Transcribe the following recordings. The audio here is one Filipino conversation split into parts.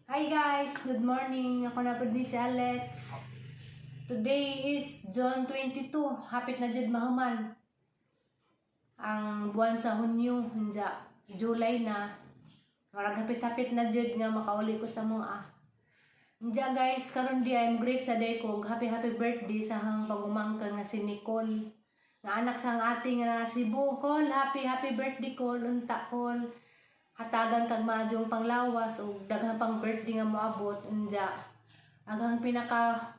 Hi guys, good morning. Ako na po din si Alex. Today is June 22. Hapit na jud mahuman. Ang buwan sa Hunyo, hanja July na. Marag hapit-hapit na jud nga makauli ko sa mua. Hanja guys, karon di I'm great sa day ko. Happy birthday sa hang pagumangkan nga si Nicole. Nga anak sa ating nga si Bukol. Happy birthday Col. Unta Col. Hatagan kag madyong panglawas o daghang pang birthday nga moabot unja aghang pinaka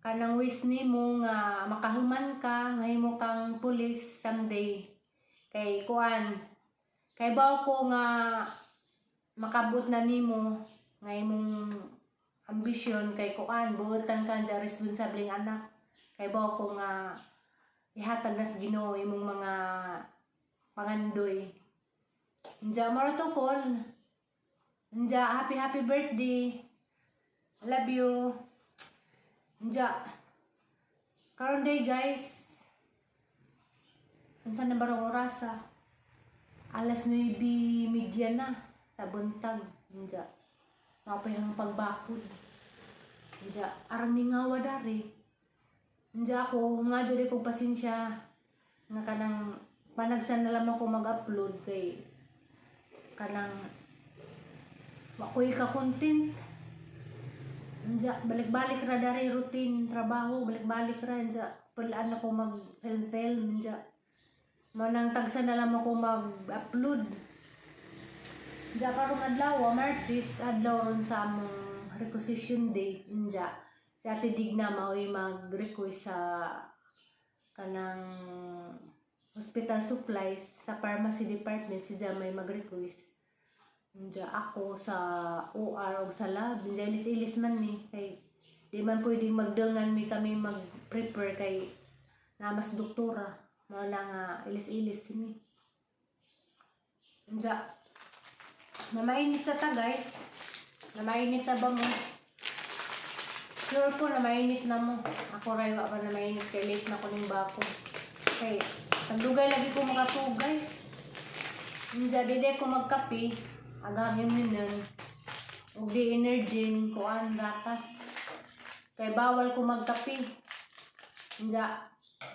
kanang wish nimo nga makahuman ka nga himo kang pulis someday kay kuan kay baw ko nga makabot na nimo nga imong ambisyon kay kuan buotan ka sa responsableng anak kay baw ko nga ihatag na sa Ginoo imong mga pangandoy. Nja maratokol. Nja happy birthday. I love you. Nja. Karon day guys. Unsa na barong orasa? Alas 9:30 na sa buntag. Nja. Mapay ang pagbakod. Nja arang ningawa dari. Nja ako nga jud ko pasensya nga kanang panagsan na lamang ko mag-upload kay kanang wakoy ka content. Nja balik-balik ra dari routine trabaho, balik-balik ra nja pulaan ako mag film nja manang tagsa na lamang ko mag-upload. Nja karong adlaw Martes adlaw ron sa among requisition day nja si Ate Digna mao'y mag-request sa kanang hospital supplies sa pharmacy department si may mag-request. Nja ako sa OR o sa lab, nja ilis-ilis man mi kay di man pwedeng magdangan mi kami mag-prepare kay namas doktora. Wala nga ilis-ilis mi. Nja namainit sa ta guys. Namainit na ba mo? Sure po na mainit na mo. Ako raywa pa na mainit kay late na ko ning bako. Kay tagdugay lagi ko makatug guys. Nja dide ko magkape, agangin ninan. Ug di energy kuan gatas. Kay bawal ko magkape. Nja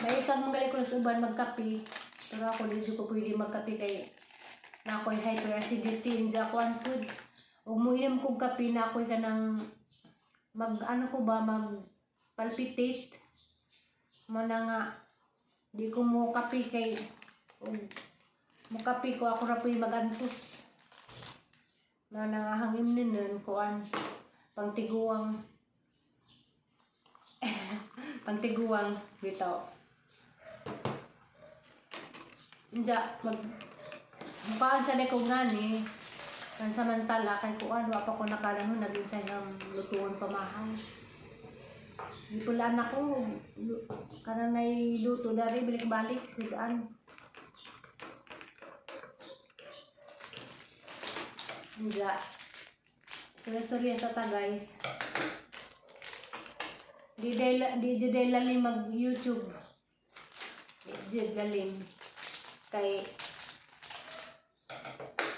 may kang magali ko sa uban magkape. Pero ako di ko pwede magkape kay na ako'y hyperacidity. Nja kuan food. Ug muinom kog kape na ako'y kanang mag ano ko ba mag palpitate. Mana nga di ko mo kape kay mo kape ko ako ra po'y magantos na nangahangim ninon kuan pangtiguang pangtiguang bitaw. Nja magpaan sa ko ngani kan samantala kay kuan wa pa ko nakalangon naging sayang lutuon pamahay. Ipulaan ako karang nay luto dari balik-balik sigaan. Nja storya sa ta guys. Di jud lalim mag YouTube. Di jud lalim kay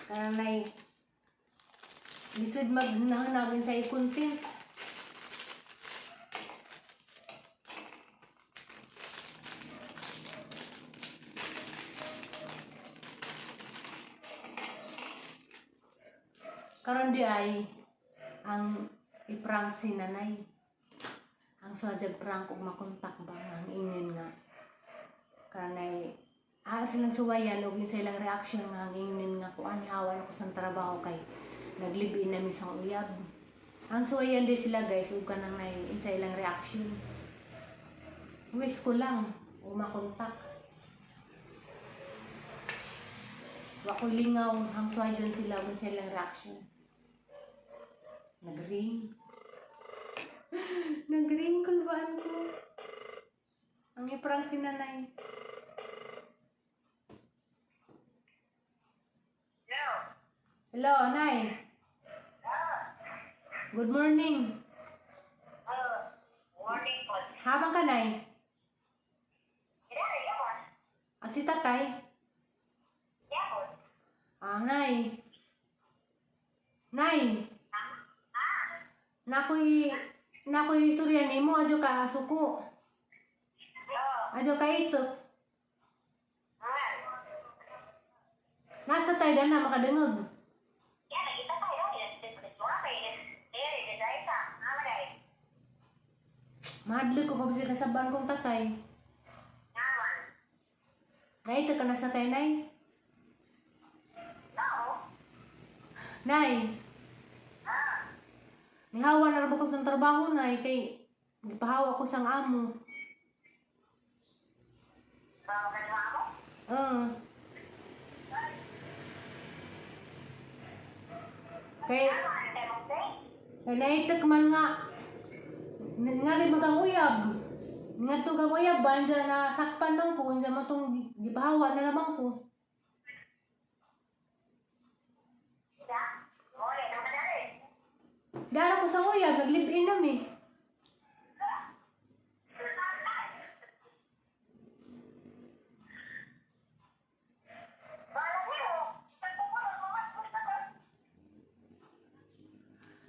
karang nay lisod magnahanagin sa content. Karon di ay ang i-prank si nanay. Ang suwajag prank kung makontak ba ang inin nga. Kanay silang suwayan o silang reaction nga ang inin nga kung anihawan ako sa trabaho kay naglibin na misang uyab. Ang suwayan di sila guys ug kanang nay sa ilang reaction. Wish ko lang o makontak. Wa ko lingaw ang suwayan sila ug sa ilang reaction. Nagring. Nagring kulbaan ko. Ang iprang si nanay. Hello. Hello, Nay. Good morning. Morning po. Habang ka, Nay. Yawan. Ang si tatay. Yawan. Nay. Nay. Ha? nakoy istorya nimo adyo ka suko. Adyo ka ito. Nasa tayo na makadungog. Mahadli ko kabisi kasaban kong tatay. Nay, ito ka na sa tayo, Nay. Nay. Nihawa na rin ko sa trabaho, Nay. Kay ipahawa ko sang amo. Kay naitek man nga rin magang uyab. Nga to kang uyab, banja na sakpan man ko, hindi mo itong gipahawa na naman ko. Dara ko sa uyab, nag-live-in namin.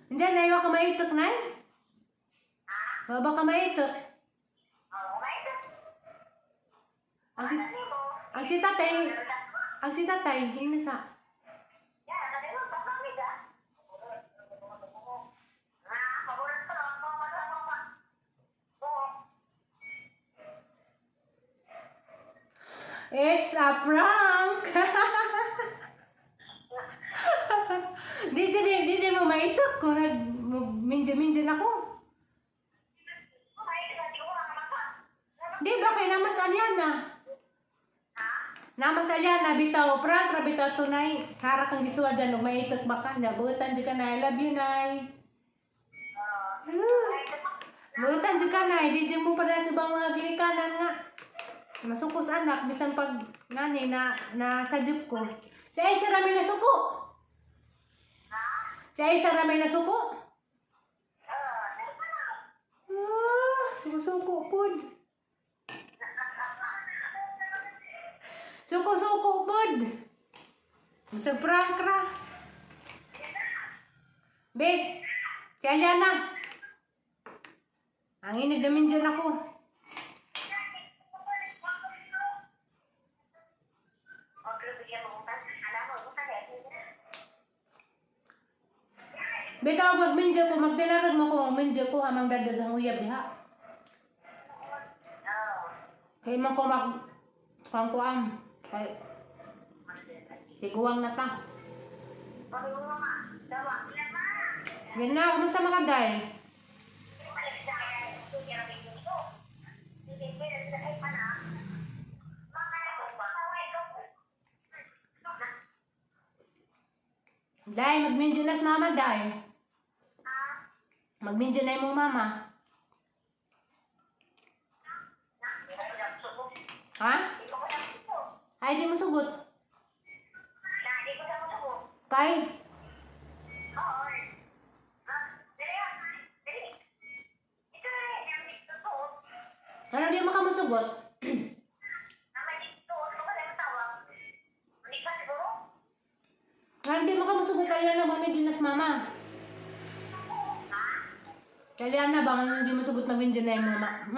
Diyan, naiwa ka maitok, Nay? Baba ka maitok. Ang si tatay, hindi sa. It's a prank! Di mo maitok kung nag-minja-minja ako. Di ba kay namas Aliana? Namas Aliana, bitaw prank, bitaw tunay. Hara kang giswadan, nung maitok baka. Nabutan di ka na, I love you, Nay. Butan di ka, Nay. Di mo pa na sa bang mga ginikanan nga. Masukos anak, bisan pag nani na sadyop ko. Si Aisa ramay na suko. Si Aisa ramay na suko. Suko pod. Suko pod. Masag prank ra. Be, si Aliana. Ang inig namin dyan ako. Beka magminja ko, magdinarag mo ko, magminja ko, amang dadagang uyab diha. Kaya man ko pangkuang, kay tiguang na ta. Yan na, ano sa makaday? Day, magminja na sa mama, Day. Magminja na yung mama. Ha? Ay, di mo sugot. Kay? Ano di mo ka masugot? Ano di mo ka masugot kaya na magminja na sa mama? Kaya na ba ngayon hindi mo sugot na windian na yung mama?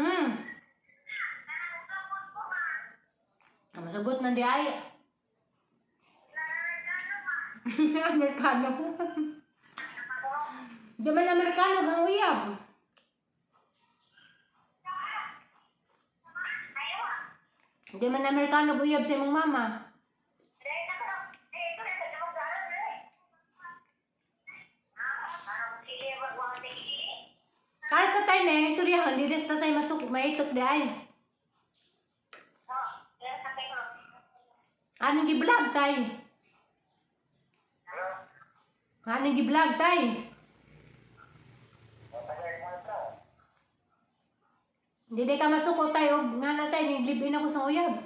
Masugot na di ay. Amerikano. Di man Amerikano kang uyab. Di man Amerikano uyab sa imong mama. Kaya sa tayo na yung istoryahan, hindi sa tayo maitok di ay. Anong gi-vlog tayo? Anong gi-vlog tayo? Hindi ka masuko tayo, nga na tayo, nag-live-in ako sa uyab.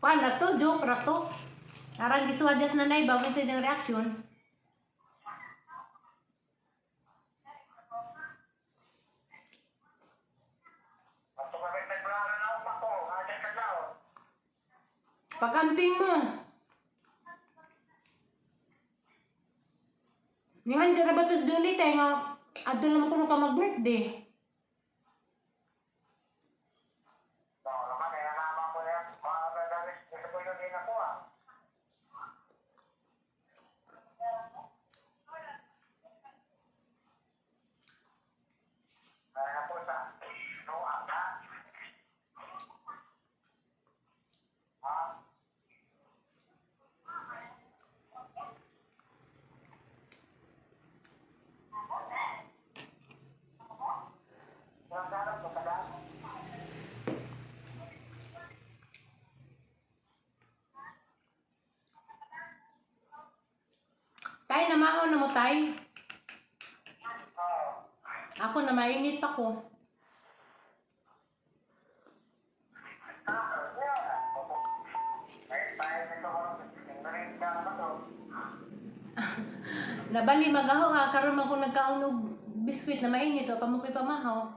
Paano to? Joke ra to. Arang giswadjas na naibaw sa diyang reaksyon. Pag-amping mo. Nihan dyan na ba ito sa Julie tayo nga adto naman ko ka mag-birthday. Tay, namahaw na mo, tay. Ako na mainit ako. Nabali magaho ha, karon man ko nagkaon og biskwit na mainit o pamukoy pamahaw.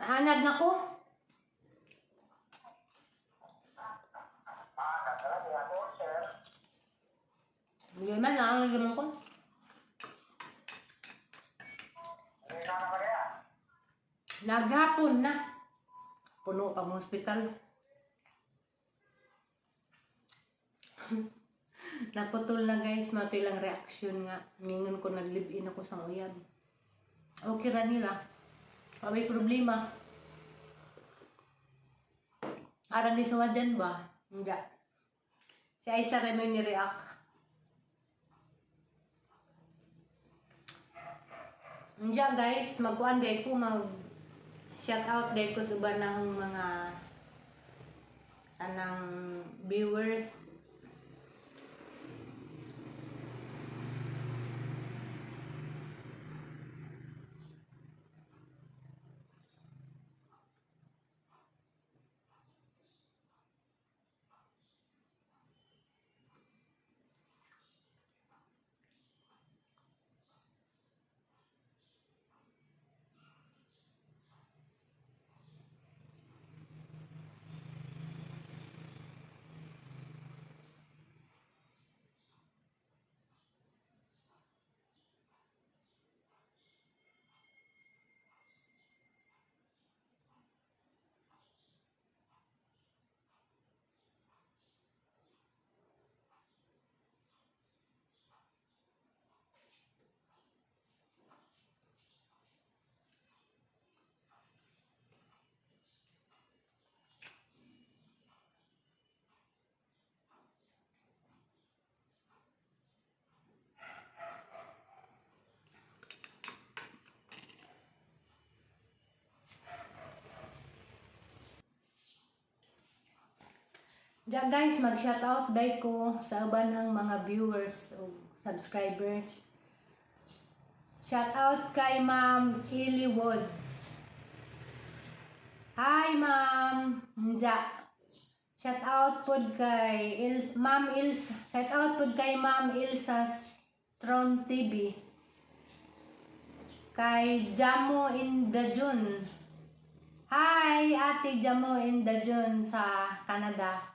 Anad na ko. Hindi man, naman ko. Naghapon na. Puno pang hospital. Naputol na guys, mato ilang reaksyon nga. Ngayon ko nag-live-in ako sa uyab. Okay ra nila. May problema. Arang di sa dyan ba? Hindi. Si Aisa rin may ni-react. Hindi guys, magkuhan day ko, mag-shoutout day ko sa iba ng mga anang viewers. Diyan guys, mag-shoutout day ko sa uban ng mga viewers o subscribers. Shoutout kay Ma'am Illy Woods. Hi Ma'am. Diyan. Shoutout pod kay Ma'am Ilsa. Shoutout pod kay Ma'am Ilsa's Tron TV. Kay Jamo in the June. Hi Ate Jamo in the June sa Canada.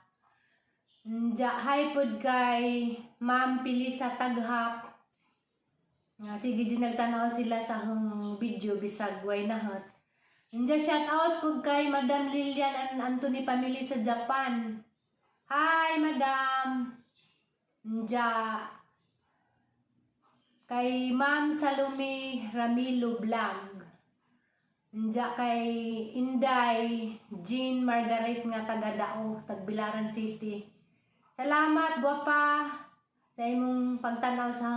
Hi pod kay Ma'am Pilisa Taghap. Sige din nagtanaw sila sa hong video bisag way nahat. Shout out pod kay Madam Lilian and Anthony family sa Japan. Hi Madam. Kay Ma'am Salome Ramilo Vlog. Kay Inday Jean Margaret nga taga Dao, Tagbilaran City. Salamat guwapa sa imong pagtanaw sa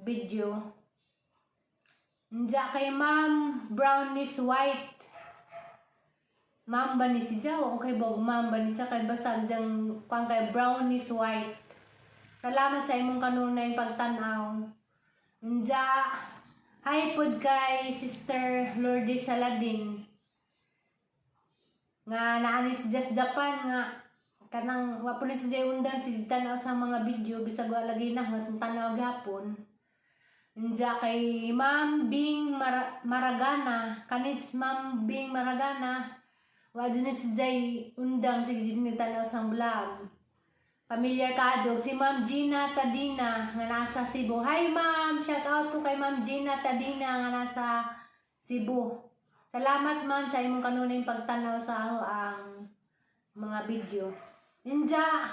video. Kay Ma'am Brownies White. Ma'am ba ni si Jaw? Okay ba? Ma'am ba ni siya? Kay basag diyang pang kay Brownies White. Salamat sa imong kanunay pagtanaw. Hi pod kay Sister Lourdes Saladin. Nga naani si Just Japan nga kanang wapo ni si Jay undan si tanaw sa mga video bisag wa lagi na tanaw gapon. Kay Ma'am Bing Maragana, kanits Ma'am Bing Maragana. Wa dyan si Jay undang si Gini tanaw sang vlog. Pamilyar kadyo si Ma'am Gina Tadina nga nasa Cebu. Hi ma'am, shout out ko kay Ma'am Gina Tadina nga nasa Cebu. Salamat ma'am sa imong kanunay pagtanaw sa ako ang mga video. Ninja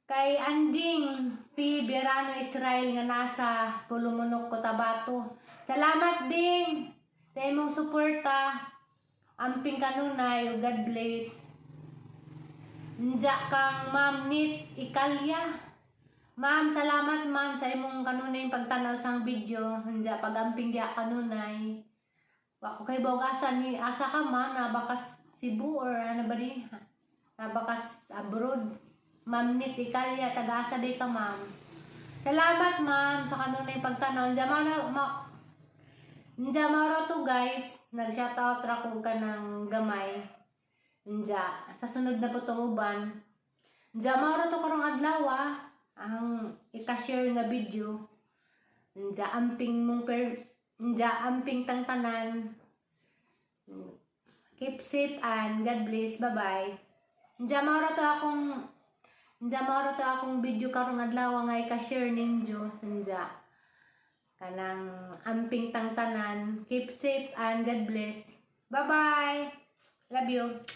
kay Anding P. Berano Israel nga nasa Pulumunok, Cotabato. Salamat ding sa imong suporta. Amping kanunay, God bless. Nja kang Ma'am Nit Ikalya. Ma'am, salamat ma'am sa imong kanunay pagtanaw sang video. Nja pagamping ya kanunay. Wa ko kay bogasan ni asa ka ma'am, nabakas Cebu or ano ba di? Nabakas abroad. Ma'am Nit Ikalya, taga-asa di ka ma'am. Salamat ma'am sa kanunay pagtanaw. Nja maro to guys. Nag-shoutout ra ko ka ng gamay. Nja, sa sunod na po uban. Nja, maura to karong adlaw ang ika-share nga video. Nja, amping tangtanan. Keep safe and God bless. Bye-bye. Nja, maura to akong video karong adlaw nga ika-share ninyo. Nja, kanang amping tangtanan. Keep safe and God bless. Bye-bye. Love you.